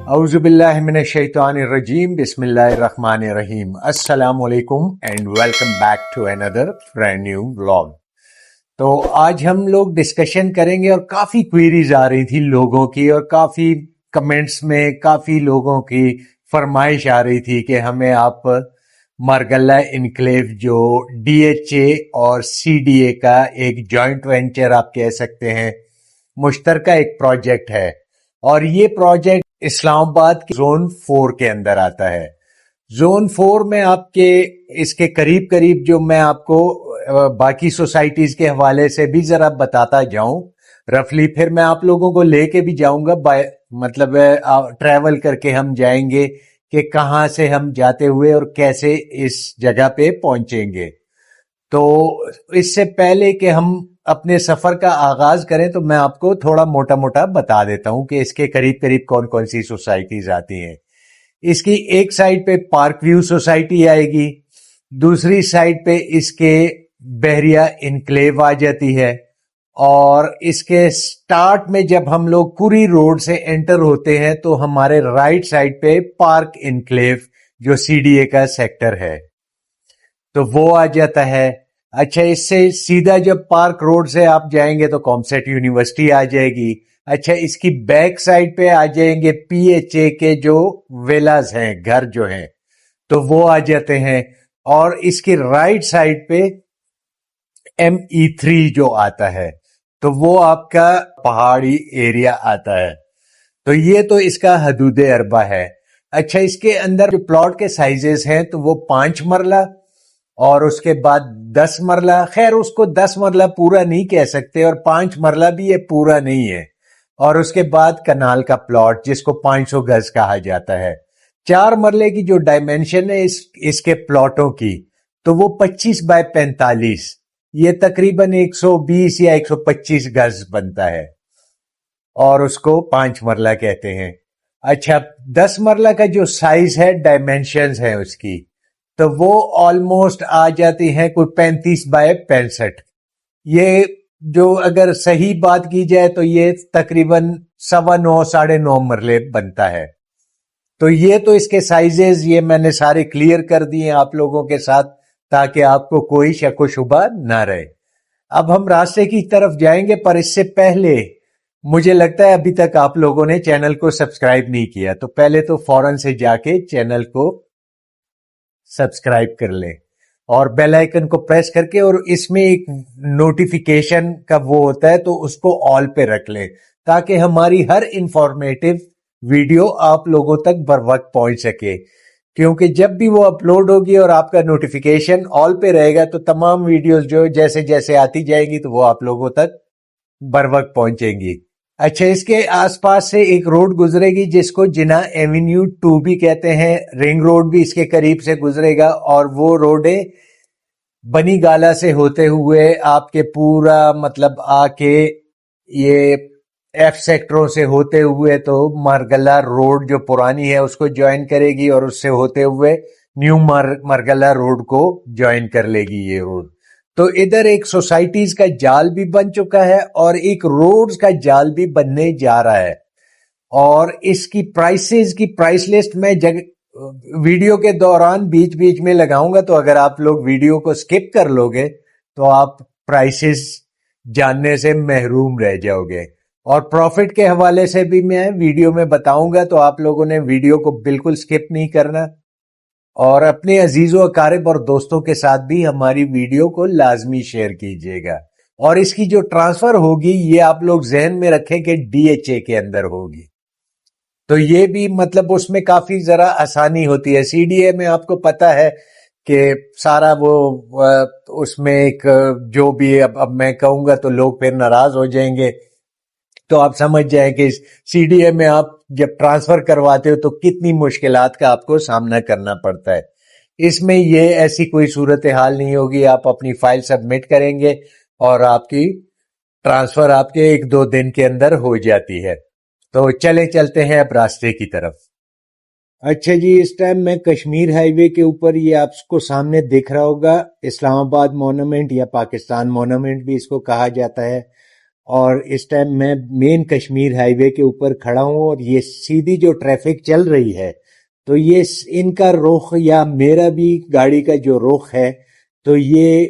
اعوذ باللہ من الشیطان الرجیم بسم اللہ الرحمن الرحیم السلام علیکم and welcome back to another brand new vlog. تو آج ہم لوگ ڈسکشن کریں گے اور کافی کوئریز آ رہی تھی لوگوں کی اور کافی کمنٹس میں کافی لوگوں کی فرمائش آ رہی تھی کہ ہمیں آپ مارگلہ انکلیو جو ڈی ایچ اے اور سی ڈی اے کا ایک جوائنٹ وینچر آپ کہہ سکتے ہیں، مشترکہ ایک پروجیکٹ ہے، اور یہ پروجیکٹ اسلام آباد کے زون 4 کے اندر آتا ہے۔ زون 4 میں آپ کے اس کے قریب قریب جو میں آپ کو باقی سوسائٹیز کے حوالے سے بھی ذرا بتاتا جاؤں رفلی، پھر میں آپ لوگوں کو لے کے بھی جاؤں گا، مطلب ٹریول کر کے ہم جائیں گے کہ کہاں سے ہم جاتے ہوئے اور کیسے اس جگہ پہ پہنچیں گے۔ تو اس سے پہلے کہ ہم اپنے سفر کا آغاز کریں تو میں آپ کو تھوڑا موٹا موٹا بتا دیتا ہوں کہ اس کے قریب قریب کون کون سی سوسائٹیز آتی ہیں۔ اس کی ایک سائڈ پہ پارک ویو سوسائٹی آئے گی، دوسری سائڈ پہ اس کے بحریہ انکلیو آ جاتی ہے، اور اس کے سٹارٹ میں جب ہم لوگ کوری روڈ سے انٹر ہوتے ہیں تو ہمارے رائٹ سائڈ پہ پارک انکلیو جو سی ڈی اے کا سیکٹر ہے تو وہ آ جاتا ہے۔ اچھا، اس سے سیدھا جب پارک روڈ سے آپ جائیں گے تو کامسیٹ یونیورسٹی آ جائے گی۔ اچھا، اس کی بیک سائڈ پہ آ جائیں گے پی ایچ اے کے جو ویلاز ہیں، گھر جو ہیں، تو وہ آ جاتے ہیں، اور اس کی رائٹ سائڈ پہ ایم ای 3 جو آتا ہے تو وہ آپ کا پہاڑی ایریا آتا ہے۔ تو یہ تو اس کا حدود اربع ہے۔ اچھا، اس کے اندر جو پلاٹ کے سائزز ہیں تو وہ 5 مرلہ اور اس کے بعد 10 مرلہ، خیر اس کو 10 مرلہ پورا نہیں کہہ سکتے اور 5 مرلہ بھی یہ پورا نہیں ہے، اور اس کے بعد کنال کا پلاٹ جس کو 500 گز کہا جاتا ہے۔ 4 مرلے کی جو ڈائمینشن ہے اس کے پلاٹوں کی تو وہ 25 بائی 45، یہ تقریباً 120 یا 125 گز بنتا ہے، اور اس کو 5 مرلہ کہتے ہیں۔ اچھا، 10 مرلہ کا جو سائز ہے، ڈائمینشنز ہے اس کی، تو وہ آلموسٹ آ جاتی ہیں کوئی 35 بائی 65۔ یہ جو اگر صحیح بات کی جائے تو یہ تقریباً 9.25 ساڑھے 9 مرلے بنتا ہے۔ تو یہ تو اس کے سائزز یہ میں نے سارے کلیئر کر دیے آپ لوگوں کے ساتھ تاکہ آپ کو کوئی شک و شبہ نہ رہے۔ اب ہم راستے کی طرف جائیں گے، پر اس سے پہلے مجھے لگتا ہے ابھی تک آپ لوگوں نے چینل کو سبسکرائب نہیں کیا، تو پہلے تو فوراً سے جا کے چینل کو سبسکرائب کر لیں اور بیل آئیکن کو پریس کر کے، اور اس میں ایک نوٹیفیکیشن کا وہ ہوتا ہے تو اس کو آل پہ رکھ لیں تاکہ ہماری ہر انفارمیٹو ویڈیو آپ لوگوں تک بر وقت پہنچ سکے، کیونکہ جب بھی وہ اپلوڈ ہوگی اور آپ کا نوٹیفیکیشن آل پہ رہے گا تو تمام ویڈیوز جو جیسے جیسے آتی جائیں گی تو وہ آپ لوگوں تک بر وقت پہنچیں گی۔ اچھا، اس کے آس پاس سے ایک روڈ گزرے گی جس کو جنا ایونیو 2 بھی کہتے ہیں، رنگ روڈ بھی اس کے قریب سے گزرے گا، اور وہ روڈیں بنی گالا سے ہوتے ہوئے آپ کے پورا مطلب آ کے یہ ایف سیکٹروں سے ہوتے ہوئے تو مارگلہ روڈ جو پرانی ہے اس کو جوائن کرے گی، اور اس سے ہوتے ہوئے نیو مارگلہ روڈ کو جوائن کر لے گی یہ روڈ۔ تو ادھر ایک سوسائٹیز کا جال بھی بن چکا ہے اور ایک روڈز کا جال بھی بننے جا رہا ہے، اور اس کی پرائسز کی پرائس لسٹ میں ویڈیو کے دوران بیچ بیچ میں لگاؤں گا، تو اگر آپ لوگ ویڈیو کو سکپ کر لو گے تو آپ پرائسز جاننے سے محروم رہ جاؤ گے، اور پروفٹ کے حوالے سے بھی میں ویڈیو میں بتاؤں گا، تو آپ لوگوں نے ویڈیو کو بالکل سکپ نہیں کرنا، اور اپنے عزیز و اقارب اور دوستوں کے ساتھ بھی ہماری ویڈیو کو لازمی شیئر کیجیے گا۔ اور اس کی جو ٹرانسفر ہوگی یہ آپ لوگ ذہن میں رکھیں کہ ڈی ایچ اے کے اندر ہوگی، تو یہ بھی مطلب اس میں کافی ذرا آسانی ہوتی ہے۔ سی ڈی اے میں آپ کو پتا ہے کہ سارا وہ اس میں ایک جو بھی اب میں کہوں گا تو لوگ پھر ناراض ہو جائیں گے، تو آپ سمجھ جائیں کہ سی ڈی اے میں آپ جب ٹرانسفر کرواتے ہو تو کتنی مشکلات کا آپ کو سامنا کرنا پڑتا ہے۔ اس میں یہ ایسی کوئی صورتحال نہیں ہوگی، آپ اپنی فائل سبمٹ کریں گے اور آپ کی ٹرانسفر آپ کے 1-2 دن کے اندر ہو جاتی ہے۔ تو چلتے ہیں اب راستے کی طرف۔ اچھا جی، اس ٹائم میں کشمیر ہائی وے کے اوپر، یہ آپ کو سامنے دکھ رہا ہوگا اسلام آباد مونومنٹ یا پاکستان مونومنٹ بھی اس کو کہا جاتا ہے، اور اس ٹائم میں مین کشمیر ہائی وے کے اوپر کھڑا ہوں اور یہ سیدھی جو ٹریفک چل رہی ہے تو یہ ان کا رخ یا میرا بھی گاڑی کا جو رخ ہے تو یہ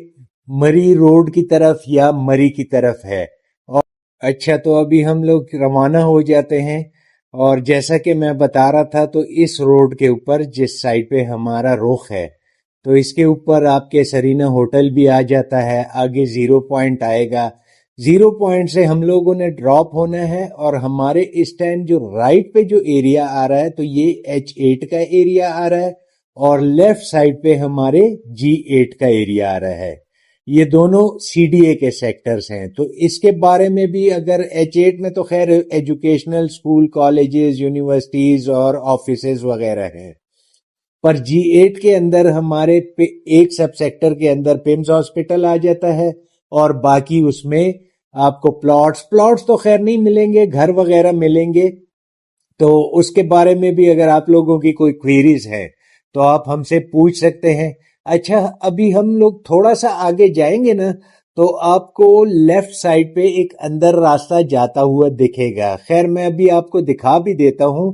مری روڈ کی طرف یا مری کی طرف ہے. اور اچھا تو ابھی ہم لوگ روانہ ہو جاتے ہیں. اور جیسا کہ میں بتا رہا تھا تو اس روڈ کے اوپر جس سائڈ پہ ہمارا رخ ہے تو اس کے اوپر آپ کے سرینا ہوٹل بھی آ جاتا ہے. آگے 0 پوائنٹ آئے گا. 0 پوائنٹ سے ہم لوگوں نے ڈراپ ہونا ہے اور ہمارے اس ٹائم جو رائٹ پہ جو ایریا آ رہا ہے تو یہ H8 کا ایریا آ رہا ہے اور لیفٹ سائڈ پہ ہمارے G8 کا ایریا آ رہا ہے. یہ دونوں CDA کے سیکٹرز ہیں. تو اس کے بارے میں بھی اگر H8 میں تو خیر ایجوکیشنل اسکول کالجز یونیورسٹیز اور آفیسز وغیرہ ہیں پر G8 کے اندر ہمارے ایک سب سیکٹر کے اندر پیمز ہاسپٹل آ جاتا ہے اور باقی اس میں آپ کو پلاٹس تو خیر نہیں ملیں گے, گھر وغیرہ ملیں گے. تو اس کے بارے میں بھی اگر آپ لوگوں کی کوئی کوئریز ہے تو آپ ہم سے پوچھ سکتے ہیں. اچھا ابھی ہم لوگ تھوڑا سا آگے جائیں گے نا تو آپ کو لیفٹ سائڈ پہ ایک اندر راستہ جاتا ہوا دکھے گا. خیر میں ابھی آپ کو دکھا بھی دیتا ہوں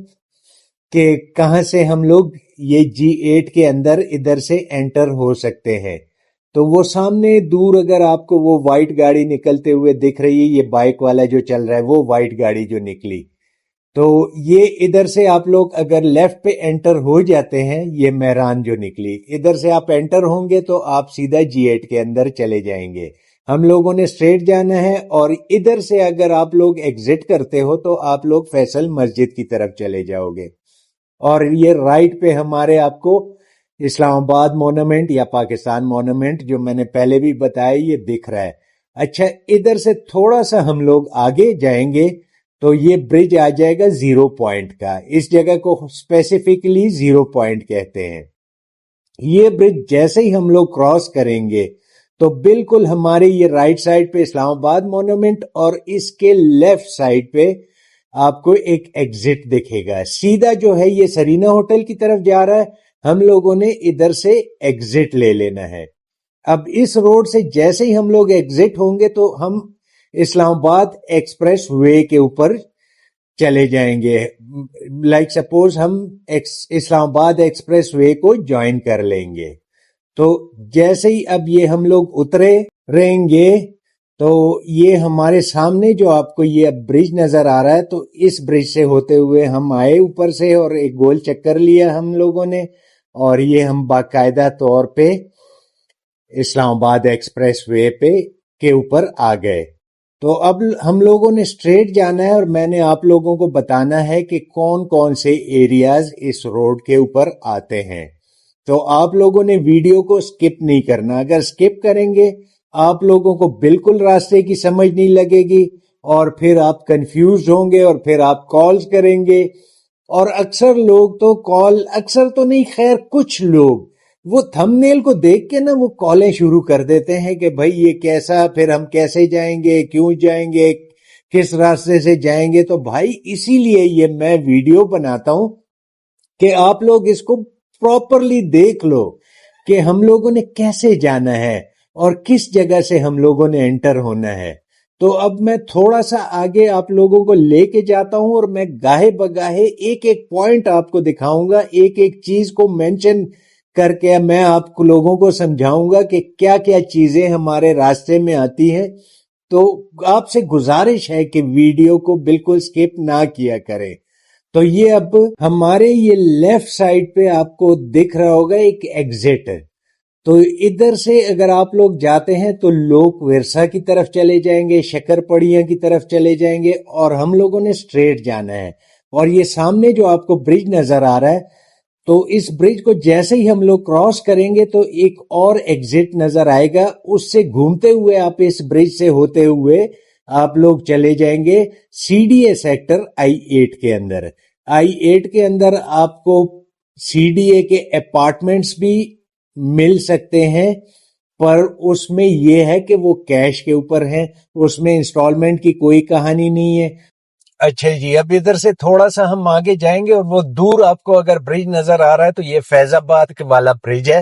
کہ کہاں سے ہم لوگ یہ G8 کے اندر ادھر سے انٹر ہو سکتے ہیں. تو وہ سامنے دور اگر آپ کو وہ وائٹ گاڑی نکلتے ہوئے دکھ رہی ہے, یہ بائک والا جو چل رہا ہے وہ وائٹ گاڑی جو نکلی, تو یہ ادھر سے آپ لوگ اگر لیفٹ پہ انٹر ہو جاتے ہیں, یہ مہران جو نکلی ادھر سے آپ انٹر ہوں گے تو آپ سیدھا G8 کے اندر چلے جائیں گے. ہم لوگوں نے اسٹریٹ جانا ہے اور ادھر سے اگر آپ لوگ ایگزٹ کرتے ہو تو آپ لوگ فیصل مسجد کی طرف چلے جاؤ گے. اور یہ رائٹ پہ ہمارے آپ کو اسلام آباد مونومنٹ یا پاکستان مونومنٹ جو میں نے پہلے بھی بتایا یہ دکھ رہا ہے. اچھا ادھر سے تھوڑا سا ہم لوگ آگے جائیں گے تو یہ برج آ جائے گا 0 پوائنٹ کا. اس جگہ کو اسپیسیفکلی 0 پوائنٹ کہتے ہیں. یہ برج جیسے ہی ہم لوگ کراس کریں گے تو بالکل ہمارے یہ رائٹ سائڈ پہ اسلام آباد مونومنٹ اور اس کے لیفٹ سائڈ پہ آپ کو ایک ایگزٹ دکھے گا. سیدھا جو ہے یہ سرینا ہوٹل کی طرف جا رہا ہے, ہم لوگوں نے ادھر سے ایگزٹ لے لینا ہے. اب اس روڈ سے جیسے ہی ہم لوگ ایگزٹ ہوں گے تو ہم اسلام آباد ایکسپریس وے کے اوپر چلے جائیں گے. لائک سپوز ہم اسلام آباد ایکسپریس وے کو جوائن کر لیں گے. تو جیسے ہی اب یہ ہم لوگ اترے رہیں گے تو یہ ہمارے سامنے جو آپ کو یہ برج نظر آ رہا ہے تو اس برج سے ہوتے ہوئے ہم آئے اوپر سے اور ایک گول چکر لیا ہم لوگوں نے اور یہ ہم باقاعدہ طور پہ اسلام آباد ایکسپریس وے پہ کے اوپر آ گئے. تو اب ہم لوگوں نے اسٹریٹ جانا ہے اور میں نے آپ لوگوں کو بتانا ہے کہ کون کون سے ایریاز اس روڈ کے اوپر آتے ہیں. تو آپ لوگوں نے ویڈیو کو سکپ نہیں کرنا. اگر سکپ کریں گے آپ لوگوں کو بالکل راستے کی سمجھ نہیں لگے گی اور پھر آپ کنفیوز ہوں گے اور پھر آپ کالز کریں گے. اور اکثر لوگ تو اکثر تو نہیں خیر کچھ لوگ وہ تھمبنیل کو دیکھ کے نا وہ کالیں شروع کر دیتے ہیں کہ بھائی یہ کیسا, پھر ہم کیسے جائیں گے, کیوں جائیں گے, کس راستے سے جائیں گے. تو بھائی اسی لیے یہ میں ویڈیو بناتا ہوں کہ آپ لوگ اس کو پراپرلی دیکھ لو کہ ہم لوگوں نے کیسے جانا ہے اور کس جگہ سے ہم لوگوں نے انٹر ہونا ہے. تو اب میں تھوڑا سا آگے آپ لوگوں کو لے کے جاتا ہوں اور میں گاہے بگاہے ایک ایک پوائنٹ آپ کو دکھاؤں گا, ایک ایک چیز کو مینشن کر کے میں آپ کو لوگوں کو سمجھاؤں گا کہ کیا کیا چیزیں ہمارے راستے میں آتی ہیں. تو آپ سے گزارش ہے کہ ویڈیو کو بالکل سکپ نہ کیا کریں. تو یہ اب ہمارے یہ لیفٹ سائڈ پہ آپ کو دکھ رہا ہوگا ایک ایگزٹ. تو ادھر سے اگر آپ لوگ جاتے ہیں تو لوک ورثہ کی طرف چلے جائیں گے, شکر پڑیاں کی طرف چلے جائیں گے اور ہم لوگوں نے سٹریٹ جانا ہے. اور یہ سامنے جو آپ کو برج نظر آ رہا ہے تو اس برج کو جیسے ہی ہم لوگ کراس کریں گے تو ایک اور ایگزٹ نظر آئے گا, اس سے گھومتے ہوئے آپ اس برج سے ہوتے ہوئے آپ لوگ چلے جائیں گے CDA سیکٹر I8 کے اندر. I8 کے اندر آپ کو CDA کے اپارٹمنٹس بھی مل سکتے ہیں پر اس میں یہ ہے کہ وہ کیش کے اوپر ہیں, اس میں انسٹالمنٹ کی کوئی کہانی نہیں ہے. اچھا جی, اب ادھر سے تھوڑا سا ہم آگے جائیں گے اور وہ دور آپ کو اگر برج نظر آ رہا ہے تو یہ فیض آباد والا برج ہے.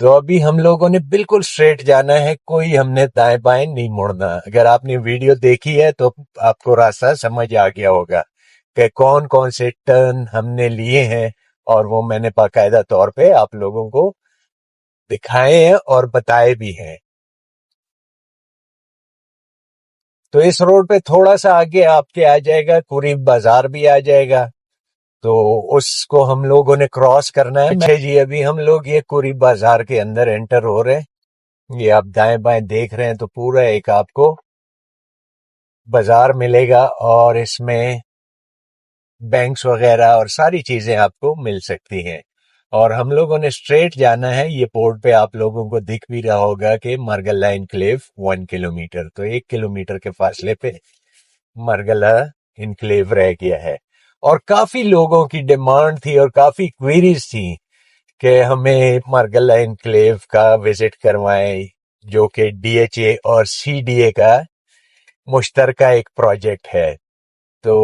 تو ابھی ہم لوگوں نے بالکل اسٹریٹ جانا ہے, کوئی ہم نے دائیں بائیں نہیں مڑنا. اگر آپ نے ویڈیو دیکھی ہے تو آپ کو راستہ سمجھ آ گیا ہوگا کہ کون کون سے ٹرن ہم نے لیے ہیں, اور وہ میں نے باقاعدہ طور پہ آپ لوگوں کو دکھائے ہیں اور بتائے بھی ہیں. تو اس روڈ پہ تھوڑا سا آگے آپ کے آ جائے گا قریب بازار بھی آ جائے گا, تو اس کو ہم لوگوں نے کراس کرنا ہے. اچھا جی, ابھی ہم لوگ یہ قریب بازار کے اندر انٹر ہو رہے ہیں. یہ آپ دائیں بائیں دیکھ رہے ہیں تو پورا ایک آپ کو بازار ملے گا, اور اس میں بینکس وغیرہ اور ساری چیزیں آپ کو مل سکتی ہیں. اور ہم لوگوں نے اسٹریٹ جانا ہے. یہ بورڈ پہ آپ لوگوں کو دکھ بھی رہا ہوگا کہ مرگلا انکلیو 1 کلومیٹر, تو 1 کلومیٹر کے فاصلے پہ مرگلا انکلیو رہ گیا ہے. اور کافی لوگوں کی ڈیمانڈ تھی اور کافی کوئریز تھی کہ ہمیں مرگلا انکلیو کا وزٹ کروائیں, جو کہ ڈی ایچ اے اور سی ڈی اے کا مشترکہ ایک پروجیکٹ ہے. تو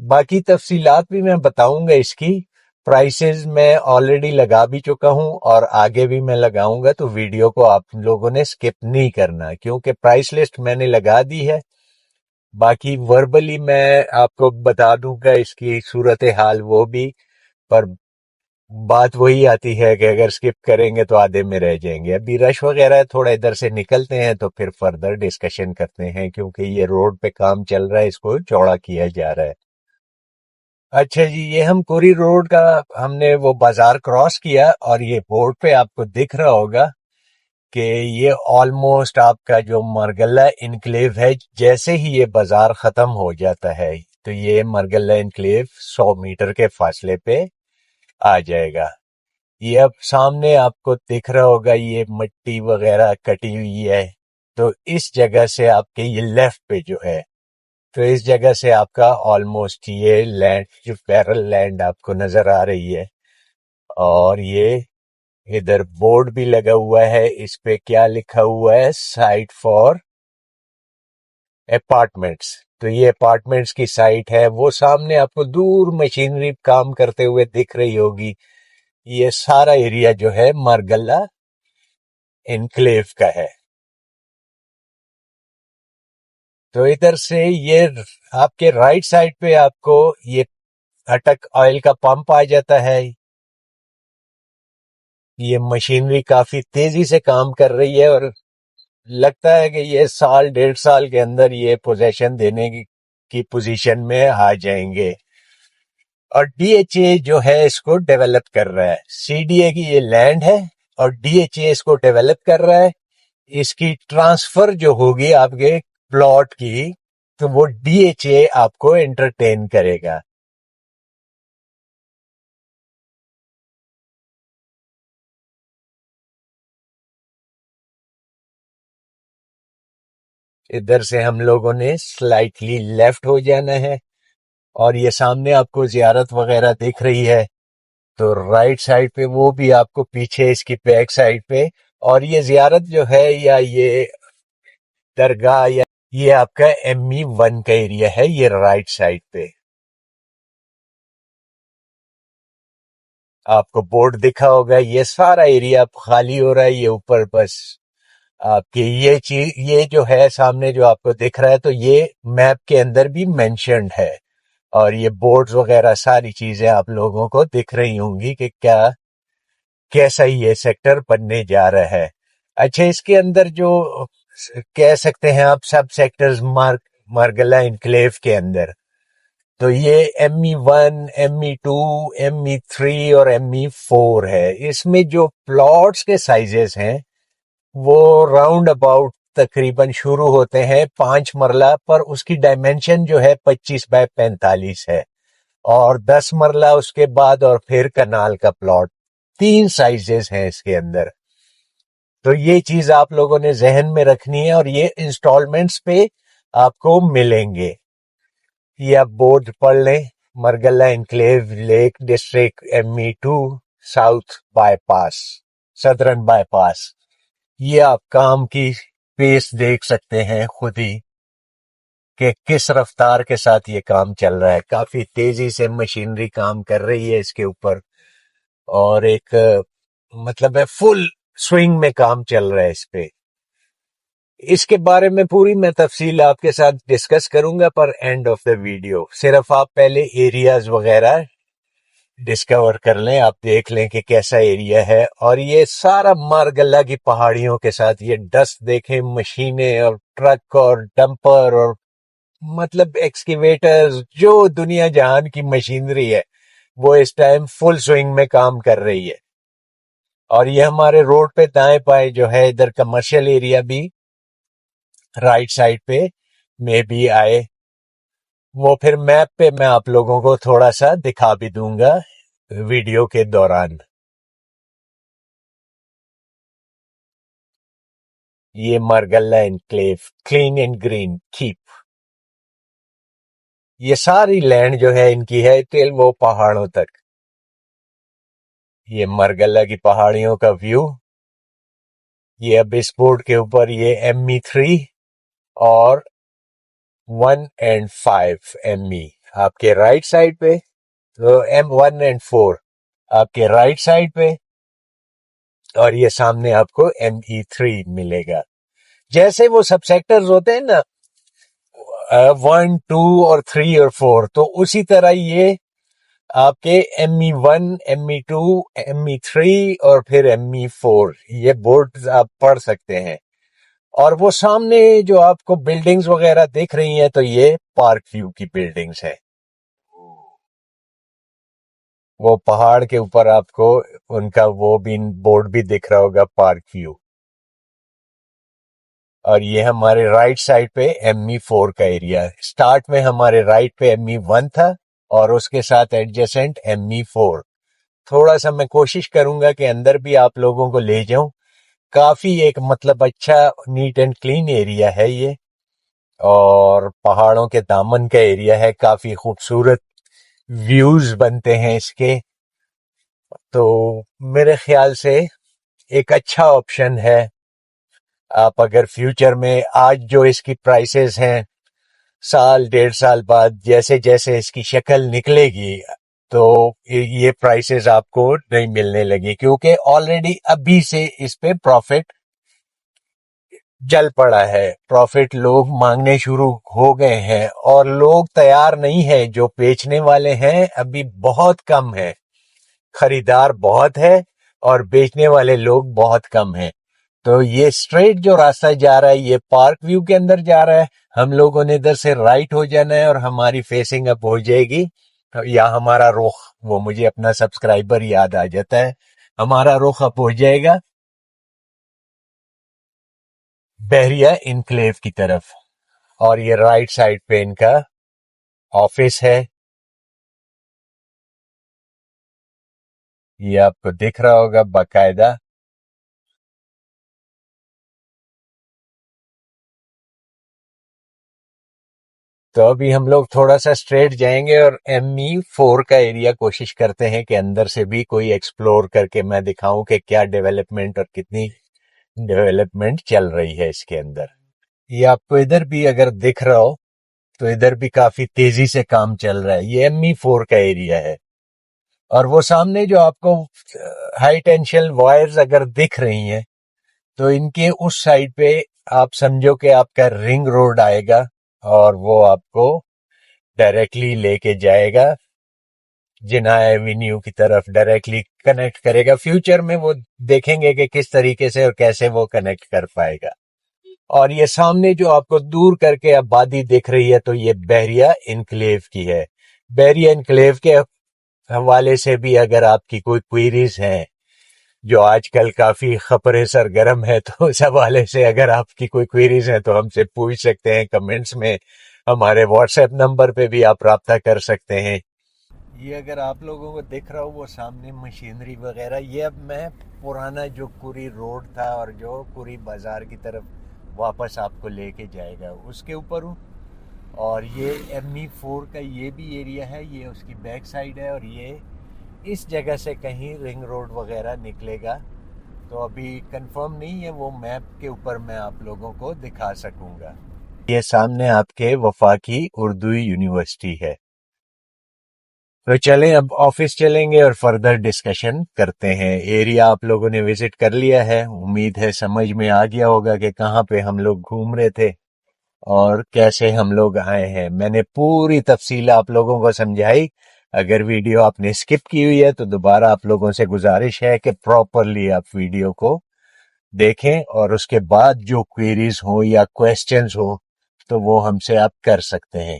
باقی تفصیلات بھی میں بتاؤں گا. اس کی پرائسز میں آلریڈی لگا بھی چکا ہوں اور آگے بھی میں لگاؤں گا, تو ویڈیو کو آپ لوگوں نے سکپ نہیں کرنا کیونکہ پرائس لسٹ میں نے لگا دی ہے. باقی وربلی میں آپ کو بتا دوں گا اس کی صورتحال وہ بھی, پر بات وہی آتی ہے کہ اگر سکپ کریں گے تو آدھے میں رہ جائیں گے. ابھی رش وغیرہ ہے, تھوڑا ادھر سے نکلتے ہیں تو پھر فردر ڈسکشن کرتے ہیں, کیونکہ یہ روڈ پہ کام چل رہا ہے, اس کو چوڑا کیا جا رہا ہے. اچھا جی, یہ ہم کوری روڈ کا ہم نے وہ بازار کراس کیا, اور یہ بورڈ پہ آپ کو دکھ رہا ہوگا کہ یہ آلموسٹ آپ کا جو مرگلا انکلیو ہے, جیسے ہی یہ بازار ختم ہو جاتا ہے تو یہ مرگلا انکلیو 100 میٹر کے فاصلے پہ آ جائے گا. یہ اب سامنے آپ کو دکھ رہا ہوگا یہ مٹی وغیرہ کٹی ہوئی ہے, تو اس جگہ سے آپ کے یہ لیفٹ پہ جو ہے, تو اس جگہ سے آپ کا آلموسٹ یہ لینڈ جو پیرل لینڈ آپ کو نظر آ رہی ہے. اور یہ ادھر بورڈ بھی لگا ہوا ہے, اس پہ کیا لکھا ہوا ہے, سائٹ فار اپارٹمنٹس. تو یہ اپارٹمنٹس کی سائٹ ہے. وہ سامنے آپ کو دور مشینری کام کرتے ہوئے دکھ رہی ہوگی. یہ سارا ایریا جو ہے مرگلا انکلیو کا ہے. تو ادھر سے یہ آپ کے رائٹ سائڈ پہ آپ کو یہ اٹک آئل کا پمپ آ جاتا ہے. یہ مشینری کافی تیزی سے کام کر رہی ہے, اور لگتا ہے کہ یہ 1.5 سال کے اندر یہ پوزیشن دینے کی پوزیشن میں آ جائیں گے. اور ڈی ایچ اے جو ہے اس کو ڈیولپ کر رہا ہے. سی ڈی اے کی یہ لینڈ ہے اور ڈی ایچ اے اس کو ڈیولپ کر رہا ہے. اس کی ٹرانسفر جو ہوگی آپ کے پلاٹ کی, تو وہ ڈی ایچ اے آپ کو انٹرٹین کرے گا. ادھر سے ہم لوگوں نے سلائٹلی لیفٹ ہو جانا ہے, اور یہ سامنے آپ کو زیارت وغیرہ دکھ رہی ہے, تو رائٹ سائڈ پہ وہ بھی آپ کو پیچھے اس کی بیک سائڈ پہ. اور یہ زیارت جو ہے یا یہ درگاہ یا یہ آپ کا ME1 کا ایریا ہے, یہ رائٹ سائڈ پہ آپ کو بورڈ دکھا ہوگا. یہ سارا ایریا خالی ہو رہا ہے. یہ اوپر بس آپ کی یہ چیز یہ جو ہے سامنے جو آپ کو دکھ رہا ہے, تو یہ میپ کے اندر بھی مینشنڈ ہے, اور یہ بورڈز وغیرہ ساری چیزیں آپ لوگوں کو دکھ رہی ہوں گی کہ کیسا یہ سیکٹر بننے جا رہا ہے. اچھا, اس کے اندر جو کہہ سکتے ہیں آپ سب سیکٹرز مرگلا انکلیو کے اندر, تو یہ ME1, ME2, ME3 اور ME4 ہے. اس میں جو پلاٹس کے سائزز ہیں وہ راؤنڈ اباؤٹ تقریباً شروع ہوتے ہیں 5 مرلہ پر. اس کی ڈائمینشن جو ہے 25x45 ہے, اور 10 مرلہ اس کے بعد, اور پھر کنال کا پلاٹ. 3 سائزز ہیں اس کے اندر. تو یہ چیز آپ لوگوں نے ذہن میں رکھنی ہے, اور یہ انسٹالمنٹس پہ آپ کو ملیں گے. یہ آپ بورڈ پڑھ لیں, Margalla enclave lake district ME2 south bypass, southern bypass. یہ آپ کام کی پیس دیکھ سکتے ہیں خود ہی کہ کس رفتار کے ساتھ یہ کام چل رہا ہے. کافی تیزی سے مشینری کام کر رہی ہے اس کے اوپر, اور ایک مطلب ہے فل سوئنگ میں کام چل رہا ہے اس پہ. اس کے بارے میں پوری میں تفصیل آپ کے ساتھ ڈسکس کروں گا پر اینڈ آف دا ویڈیو. صرف آپ پہلے ایریاز وغیرہ ڈسکور کر لیں, آپ دیکھ لیں کہ کیسا ایریا ہے. اور یہ سارا مارگلہ کی پہاڑیوں کے ساتھ یہ ڈسٹ دیکھیں, مشینیں اور ٹرک اور ڈمپر اور مطلب ایکسکیویٹرز, جو دنیا جہان کی مشینری ہے وہ اس ٹائم فل سوئنگ میں کام کر رہی ہے. اور یہ ہمارے روڈ پہ دائیں بائیں جو ہے ادھر کمرشل ایریا بھی رائٹ سائڈ پہ میں بھی آئے, وہ پھر میپ پہ میں آپ لوگوں کو تھوڑا سا دکھا بھی دوں گا ویڈیو کے دوران. یہ Margalla enclave, clean and green cap. یہ ساری لینڈ جو ہے ان کی ہے تل وہ پہاڑوں تک. یہ مارگلہ کی پہاڑیوں کا ویو. یہ اب اس بورڈ کے اوپر یہ ME3 اور 1 and 5 ME آپ کے رائٹ سائڈ پہ, تو M1 and 4 آپ کے رائٹ سائڈ پہ, اور یہ سامنے آپ کو ME3 ملے گا. جیسے وہ سب سیکٹرز ہوتے ہیں نا 1, 2 اور 3 اور 4, تو اسی طرح یہ آپ کے ME1, ME2, ME3 اور پھر ME4 یہ بورڈز آپ پڑھ سکتے ہیں. اور وہ سامنے جو آپ کو بلڈنگز وغیرہ دیکھ رہی ہیں تو یہ پارک ویو کی بلڈنگز ہیں. وہ پہاڑ کے اوپر آپ کو ان کا وہ بھی بورڈ بھی دکھ رہا ہوگا, پارک ویو. اور یہ ہمارے رائٹ سائڈ پہ ME4 کا ایریا. سٹارٹ میں ہمارے رائٹ پہ ME1 تھا اور اس کے ساتھ ایڈجسنٹ ME4. تھوڑا سا میں کوشش کروں گا کہ اندر بھی آپ لوگوں کو لے جاؤں. کافی ایک مطلب اچھا نیٹ اینڈ کلین ایریا ہے یہ, اور پہاڑوں کے دامن کا ایریا ہے. کافی خوبصورت ویوز بنتے ہیں اس کے. تو میرے خیال سے ایک اچھا آپشن ہے. آپ اگر فیوچر میں, آج جو اس کی پرائسز ہیں, سال 1.5 سال بعد جیسے جیسے اس کی شکل نکلے گی تو یہ پرائسز آپ کو نہیں ملنے لگی, کیونکہ آلریڈی ابھی سے اس پہ پروفٹ جل پڑا ہے. پروفٹ لوگ مانگنے شروع ہو گئے ہیں, اور لوگ تیار نہیں ہیں. جو بیچنے والے ہیں ابھی بہت کم ہیں. خریدار بہت ہے اور بیچنے والے لوگ بہت کم ہیں. تو یہ سٹریٹ جو راستہ جا رہا ہے یہ پارک ویو کے اندر جا رہا ہے. ہم لوگوں نے ادھر سے رائٹ ہو جانا ہے اور ہماری فیسنگ اپ ہو جائے گی, یا ہمارا رخ, وہ مجھے اپنا سبسکرائبر یاد آ جاتا ہے, ہمارا رخ اپ ہو جائے گا بحریہ انکلیو کی طرف. اور یہ رائٹ سائڈ پہ ان کا آفس ہے. یہ آپ کو دکھ رہا ہوگا باقاعدہ. تو ابھی ہم لوگ تھوڑا سا اسٹریٹ جائیں گے اور ME4 کا ایریا کوشش کرتے ہیں کہ اندر سے بھی کوئی ایکسپلور کر کے میں دکھاؤں کہ کیا ڈیولپمنٹ اور کتنی ڈیولپمنٹ چل رہی ہے اس کے اندر. یہ آپ کو ادھر بھی اگر دکھ رہا ہو تو ادھر بھی کافی تیزی سے کام چل رہا ہے. یہ ME4 کا ایریا ہے. اور وہ سامنے جو آپ کو ہائی ٹینشن وائرز اگر دکھ رہی ہیں تو ان کے اس سائڈ پہ آپ سمجھو کہ آپ کا رنگ روڈ آئے گا, اور وہ آپ کو ڈائریکٹلی لے کے جائے گا جناح ایوینیو کی طرف, ڈائریکٹلی کنیکٹ کرے گا. فیوچر میں وہ دیکھیں گے کہ کس طریقے سے اور کیسے وہ کنیکٹ کر پائے گا. اور یہ سامنے جو آپ کو دور کر کے آبادی دکھ رہی ہے تو یہ بحریہ انکلیو کی ہے. بحریہ انکلیو کے حوالے سے بھی اگر آپ کی کوئی کوئریز ہیں, جو آج کل کافی خبریں سرگرم ہے, تو اس حوالے سے اگر آپ کی کوئی کوئریز ہیں تو ہم سے پوچھ سکتے ہیں کمنٹس میں. ہمارے واٹس ایپ نمبر پہ بھی آپ رابطہ کر سکتے ہیں. یہ اگر آپ لوگوں کو دکھ رہا ہو وہ سامنے مشینری وغیرہ, یہ اب میں پرانا جو کوری روڈ تھا اور جو کوری بازار کی طرف واپس آپ کو لے کے جائے گا اس کے اوپر ہوں. اور یہ ME4 کا یہ بھی ایریا ہے, یہ اس کی بیک سائڈ ہے, اور یہ اس جگہ سے کہیں رنگ روڈ وغیرہ نکلے گا. تو ابھی کنفرم نہیں ہے, وہ میپ کے اوپر میں آپ لوگوں کو دکھا سکوں گا. یہ سامنے آپ کے وفاقی اردو یونیورسٹی ہے. تو چلیں اب آفس چلیں گے اور فردر ڈسکشن کرتے ہیں. ایریا آپ لوگوں نے وزٹ کر لیا ہے, امید ہے سمجھ میں آ گیا ہوگا کہ کہاں پہ ہم لوگ گھوم رہے تھے اور کیسے ہم لوگ آئے ہیں. میں نے پوری تفصیل آپ لوگوں کو سمجھائی. اگر ویڈیو آپ نے اسکپ کی ہوئی ہے تو دوبارہ آپ لوگوں سے گزارش ہے کہ پراپرلی آپ ویڈیو کو دیکھیں اور اس کے بعد جو کوئریز ہوں یا کویسچنز ہوں تو وہ ہم سے آپ کر سکتے ہیں.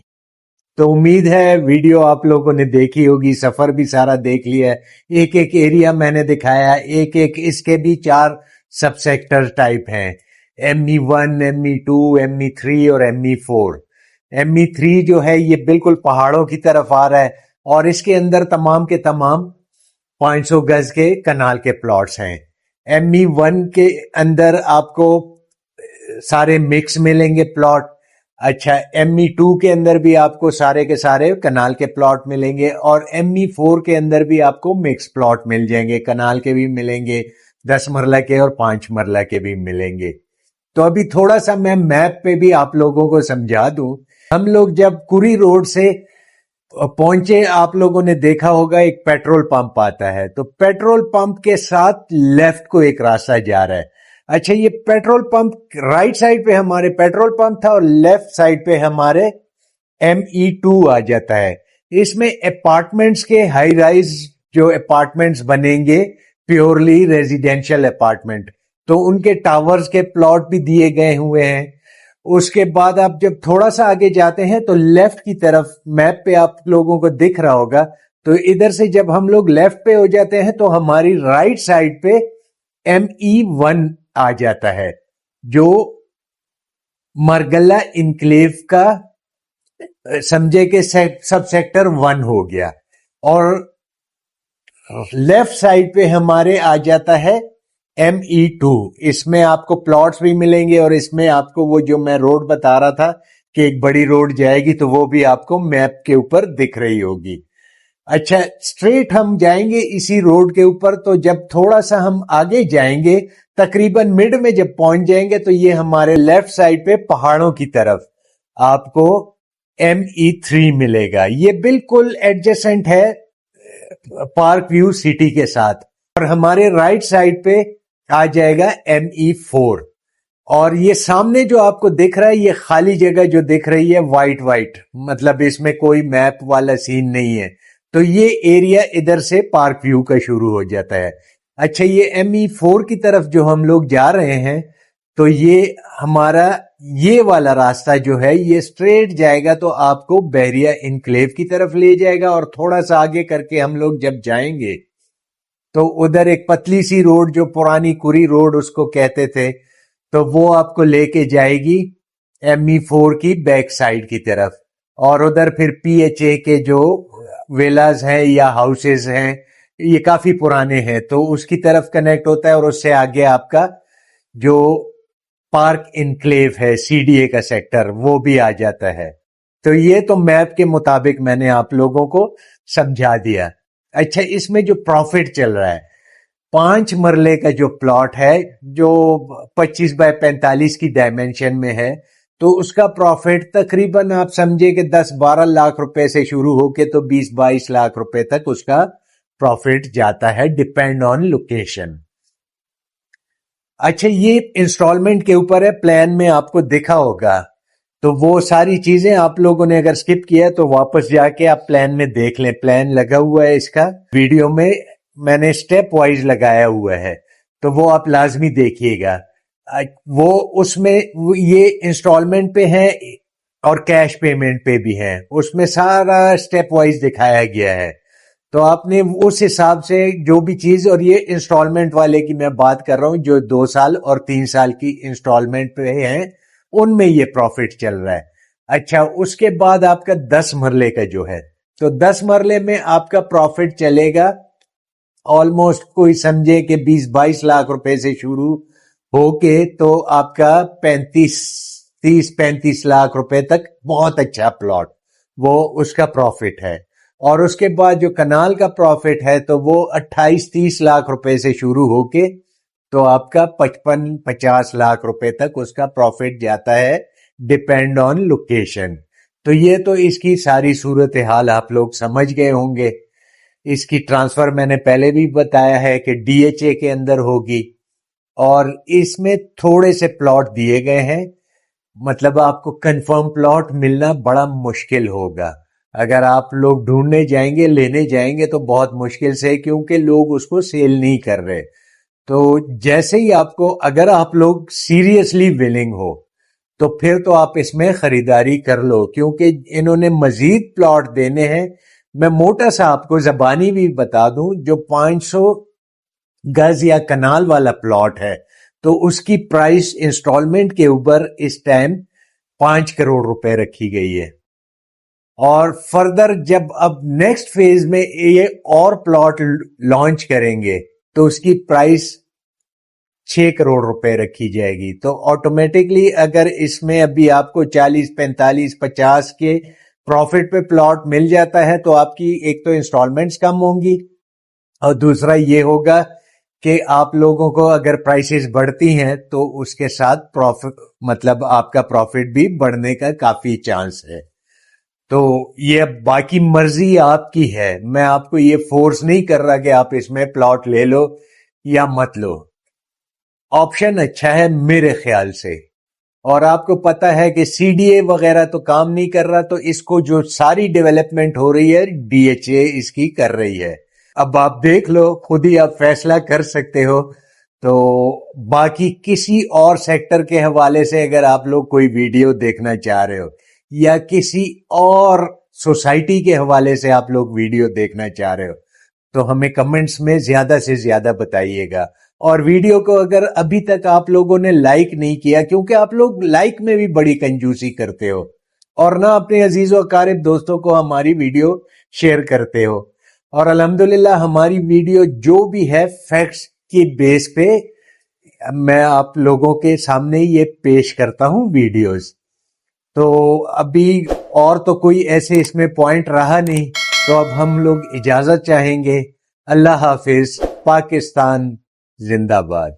تو امید ہے ویڈیو آپ لوگوں نے دیکھی ہوگی, سفر بھی سارا دیکھ لیا ہے, ایک ایک ایریا میں نے دکھایا, ایک ایک اس کے بھی 4 سب سیکٹر ٹائپ ہیں, ME1, ME2, ME3 اور ME4. ME3 جو ہے یہ بالکل پہاڑوں کی طرف آ رہا ہے اور اس کے اندر تمام کے تمام 500 گز کے کنال کے پلاٹس ہیں. ME1 کے اندر آپ کو سارے مکس ملیں گے پلاٹ. اچھا, ME2 کے اندر بھی آپ کو سارے کے سارے کنال کے پلاٹ ملیں گے اور ME4 کے اندر بھی آپ کو مکس پلاٹ مل جائیں گے, کنال کے بھی ملیں گے, 10 مرلہ کے اور 5 مرلہ کے بھی ملیں گے. تو ابھی تھوڑا سا میں میپ پہ بھی آپ لوگوں کو سمجھا دوں. ہم لوگ جب کری روڈ سے پہنچے, آپ لوگوں نے دیکھا ہوگا ایک پیٹرول پمپ آتا ہے, تو پیٹرول پمپ کے ساتھ لیفٹ کو ایک راستہ جا رہا ہے. اچھا, یہ پیٹرول پمپ رائٹ سائڈ پہ ہمارے پیٹرول پمپ تھا اور لیفٹ سائڈ پہ ہمارے ME2 آ جاتا ہے. اس میں اپارٹمنٹس کے ہائی رائز جو اپارٹمنٹس بنیں گے, پیورلی ریزیڈینشل اپارٹمنٹ, تو ان کے ٹاورز کے پلاٹ بھی دیے گئے ہوئے ہیں. اس کے بعد آپ جب تھوڑا سا آگے جاتے ہیں تو لیفٹ کی طرف میپ پہ آپ لوگوں کو دکھ رہا ہوگا, تو ادھر سے جب ہم لوگ لیفٹ پہ ہو جاتے ہیں تو ہماری رائٹ سائڈ پہ ME1 آ جاتا ہے, جو مرگلہ انکلیو کا سمجھے کہ سب سیکٹر 1 ہو گیا. اور لیفٹ سائڈ پہ ہمارے آ جاتا ہے ME2. اس میں آپ کو پلاٹس بھی ملیں گے اور اس میں آپ کو وہ جو میں روڈ بتا رہا تھا کہ ایک بڑی روڈ جائے گی تو وہ بھی آپ کو میپ کے اوپر دکھ رہی ہوگی. اچھا, اسٹریٹ ہم جائیں گے اسی روڈ کے اوپر, تو جب تھوڑا سا ہم آگے جائیں گے تقریباً مڈ میں جب پہنچ جائیں گے تو یہ ہمارے لیفٹ سائڈ پہ پہاڑوں کی طرف آپ کو ME3 ملے گا. یہ بالکل ایڈجسنٹ ہے پارک ویو سٹی کے ساتھ. اور ہمارے رائٹ سائڈ پہ آ جائے گا ME4. اور یہ سامنے جو آپ کو دکھ رہا ہے, یہ خالی جگہ جو دکھ رہی ہے وائٹ, مطلب اس میں کوئی میپ والا سین نہیں ہے, تو یہ ایریا ادھر سے پارک ویو کا شروع ہو جاتا ہے. اچھا, یہ ME4 کی طرف جو ہم لوگ جا رہے ہیں تو یہ ہمارا یہ والا راستہ جو ہے یہ اسٹریٹ جائے گا تو آپ کو بحریہ انکلیو کی طرف لے جائے گا. اور تھوڑا سا آگے کر کے ہم لوگ جب جائیں گے تو ادھر ایک پتلی سی روڈ جو پرانی کری روڈ اس کو کہتے تھے, تو وہ آپ کو لے کے جائے گی ME4 کی بیک سائڈ کی طرف. اور ادھر پھر PHA کے جو ویلاز ہیں یا ہاؤسز ہیں یہ کافی پرانے ہیں, تو اس کی طرف کنیکٹ ہوتا ہے. اور اس سے آگے آپ کا جو پارک انکلیو ہے CDA کا سیکٹر وہ بھی آ جاتا ہے. تو یہ تو میپ کے مطابق میں نے آپ لوگوں کو سمجھا دیا. اچھا, اس میں جو پروفٹ چل رہا ہے 5 مرلے کا جو پلاٹ ہے جو 25 بائی 45 کی ڈائمینشن میں ہے, تو اس کا پروفٹ تقریباً آپ سمجھے کہ 10-12 لاکھ روپے سے شروع ہو کے تو 20-22 لاکھ روپے تک اس کا پروفٹ جاتا ہے, ڈیپینڈ آن لوکیشن. اچھا, یہ انسٹالمنٹ کے اوپر ہے, پلان میں آپ کو دکھا ہوگا, تو وہ ساری چیزیں آپ لوگوں نے اگر سکپ کیا تو واپس جا کے آپ پلان میں دیکھ لیں. پلان لگا ہوا ہے اس کا, ویڈیو میں نے سٹیپ وائز لگایا ہوا ہے, تو وہ آپ لازمی دیکھیے گا. وہ اس میں یہ انسٹالمنٹ پہ ہے اور کیش پیمنٹ پہ بھی ہے, اس میں سارا سٹیپ وائز دکھایا گیا ہے. تو آپ نے اس حساب سے جو بھی چیز, اور یہ انسٹالمنٹ والے کی میں بات کر رہا ہوں جو 2 سال اور 3 سال کی انسٹالمنٹ پہ ہیں, ان میں یہ پروفٹ چل رہا ہے. اچھا, اس کے بعد آپ کا 10 مرلے کا جو ہے, تو 10 مرلے میں آپ کا پروفٹ چلے گا آلموسٹ کوئی سمجھے کہ 20-22 لاکھ روپے سے شروع ہو کے تو آپ کا 30-35 لاکھ روپے تک بہت اچھا پلاٹ, وہ اس کا پروفٹ ہے. اور اس کے بعد جو کنال کا پروفٹ ہے تو وہ 28-30 لاکھ روپے سے شروع ہو کے تو آپ کا 55-50 لاکھ روپے تک اس کا پروفٹ جاتا ہے, ڈیپینڈ آن لوکیشن. تو یہ تو اس کی ساری صورتحال آپ لوگ سمجھ گئے ہوں گے. اس کی ٹرانسفر میں نے پہلے بھی بتایا ہے کہ ڈی ایچ اے کے اندر ہوگی، اور اس میں تھوڑے سے پلاٹ دیے گئے ہیں. مطلب آپ کو کنفرم پلاٹ ملنا بڑا مشکل ہوگا. اگر آپ لوگ ڈھونڈنے جائیں گے، لینے جائیں گے تو بہت مشکل سے، کیونکہ لوگ اس کو سیل نہیں کر رہے. تو جیسے ہی آپ کو، اگر آپ لوگ سیریسلی ولنگ ہو تو پھر تو آپ اس میں خریداری کر لو، کیونکہ انہوں نے مزید پلاٹ دینے ہیں. میں موٹا سا آپ کو زبانی بھی بتا دوں، جو 500 گز یا کنال والا پلاٹ ہے تو اس کی پرائس انسٹالمنٹ کے اوپر اس ٹائم 5 کروڑ روپے رکھی گئی ہے. اور فردر جب اب نیکسٹ فیز میں یہ اور پلاٹ لانچ کریں گے تو اس کی پرائس 6 کروڑ روپے رکھی جائے گی. تو آٹومیٹکلی اگر اس میں ابھی آپ کو 40 45 50 کے پروفٹ پہ پلاٹ مل جاتا ہے تو آپ کی ایک تو انسٹالمنٹس کم ہوں گی، اور دوسرا یہ ہوگا کہ آپ لوگوں کو اگر پرائسز بڑھتی ہیں تو اس کے ساتھ پروفٹ، مطلب آپ کا پروفٹ بھی بڑھنے کا کافی چانس ہے. تو یہ باقی مرضی آپ کی ہے، میں آپ کو یہ فورس نہیں کر رہا کہ آپ اس میں پلاٹ لے لو یا مت لو. آپشن اچھا ہے میرے خیال سے. اور آپ کو پتا ہے کہ سی ڈی اے وغیرہ تو کام نہیں کر رہا، تو اس کو جو ساری ڈیولپمنٹ ہو رہی ہے ڈی ایچ اے اس کی کر رہی ہے. اب آپ دیکھ لو، خود ہی آپ فیصلہ کر سکتے ہو. تو باقی کسی اور سیکٹر کے حوالے سے اگر آپ لوگ کوئی ویڈیو دیکھنا چاہ رہے ہو، یا کسی اور سوسائٹی کے حوالے سے آپ لوگ ویڈیو دیکھنا چاہ رہے ہو، تو ہمیں کمنٹس میں زیادہ سے زیادہ بتائیے گا. اور ویڈیو کو اگر ابھی تک آپ لوگوں نے لائک نہیں کیا، کیونکہ آپ لوگ لائک میں بھی بڑی کنجوسی کرتے ہو، اور نہ اپنے عزیز و اقارب دوستوں کو ہماری ویڈیو شیئر کرتے ہو. اور الحمدللہ ہماری ویڈیو جو بھی ہے فیکٹس کی بیس پہ میں آپ لوگوں کے سامنے یہ پیش کرتا ہوں ویڈیوز. تو ابھی اور تو کوئی ایسے اس میں پوائنٹ رہا نہیں، تو اب ہم لوگ اجازت چاہیں گے. اللہ حافظ. پاکستان زندہ باد.